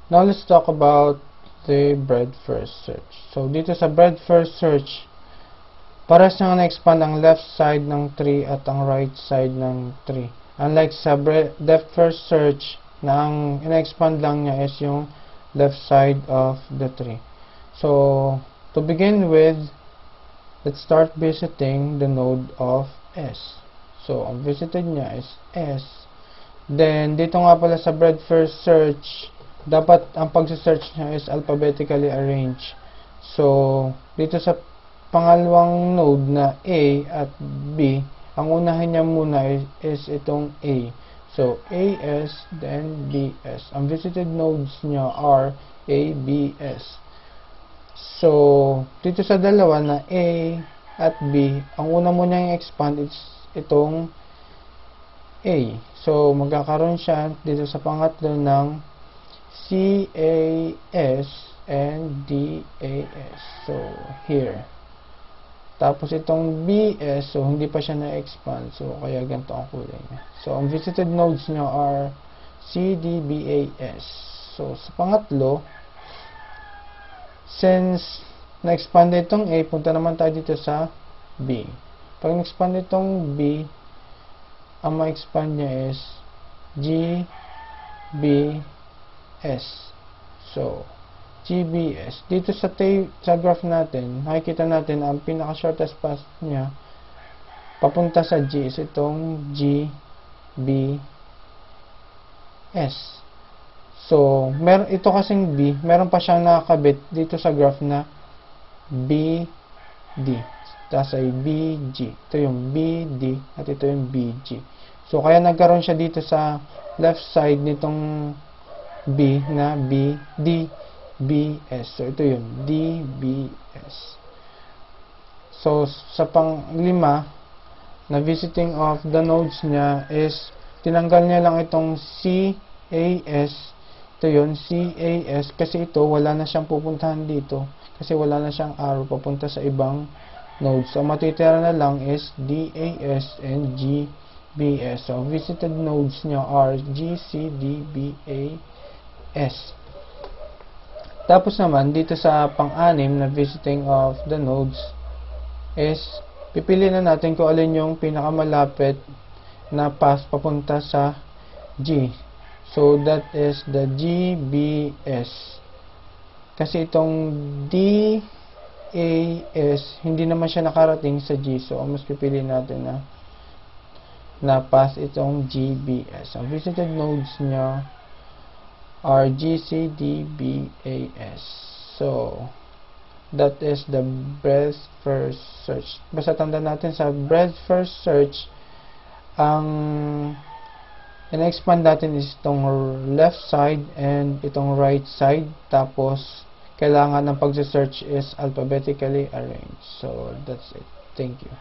Now let's talk about the breadth first search. So dito sa breadth first search, pares nang na-expand ang left side ng tree at ang right side ng tree. Unlike sa depth first search, na ang ina-expand lang niya is yung left side of the tree. So to begin with, let's start visiting the node of S. So ang visited niya is S. Then dito nga pala sa breadth first search, dapat ang pag-search niya is alphabetically arranged. So dito sa pangalawang node na A at B, ang unahin niya muna is itong A. So AS, then BS. Ang visited nodes niya are A, B, S. So dito sa dalawa na A at B, ang una mo niyang expand is itong A. So magkakaroon siya dito sa pangatlo ng CAS and DAS. So here. Tapos itong BS, so hindi pa siya na-expand. So kaya ganito ang kulay niya. So ang visited nodes niya are CDBAS. So sa pangatlo, since na-expand itong A, punta naman tayo dito sa B. Pag na-expand itong B, ang ma-expand niya is GBS. So GBS. Dito sa graph natin, nakikita natin ang pinaka-shortest path niya papunta sa G is itong GBS. So, ito kasing B, meron pa siyang nakakabit dito sa graph na BD. Tapos ay BG. Ito yung BD at ito yung BG. So, kaya nagkaroon siya dito sa left side nitong B na BD. BS. So, ito yun. DBS. So, sa pang-lima, na visiting of the nodes niya is, tinanggal niya lang itong CAS. Ito yun, CAS. Kasi ito, wala na siyang pupuntahan dito. Kasi wala na siyang arrow papunta sa ibang nodes. So, matitira na lang is DAS and GBS. So, visited nodes niya are GCDBAS. Tapos naman, dito sa pang-anim na visiting of the nodes is, pipili na natin kung alin yung pinakamalapit na path papunta sa G. So, that is the GBS. Kasi itong DAS, hindi naman siya nakarating sa G. So, mas pipili natin na path itong GBS. Ang visited nodes niya are GCDBAS. So, that is the breadth first search. Basta tanda natin sa breadth first search, ang in-expand natin is itong left side and itong right side. Tapos, kailangan ng pag-search is alphabetically arranged. So, that's it. Thank you.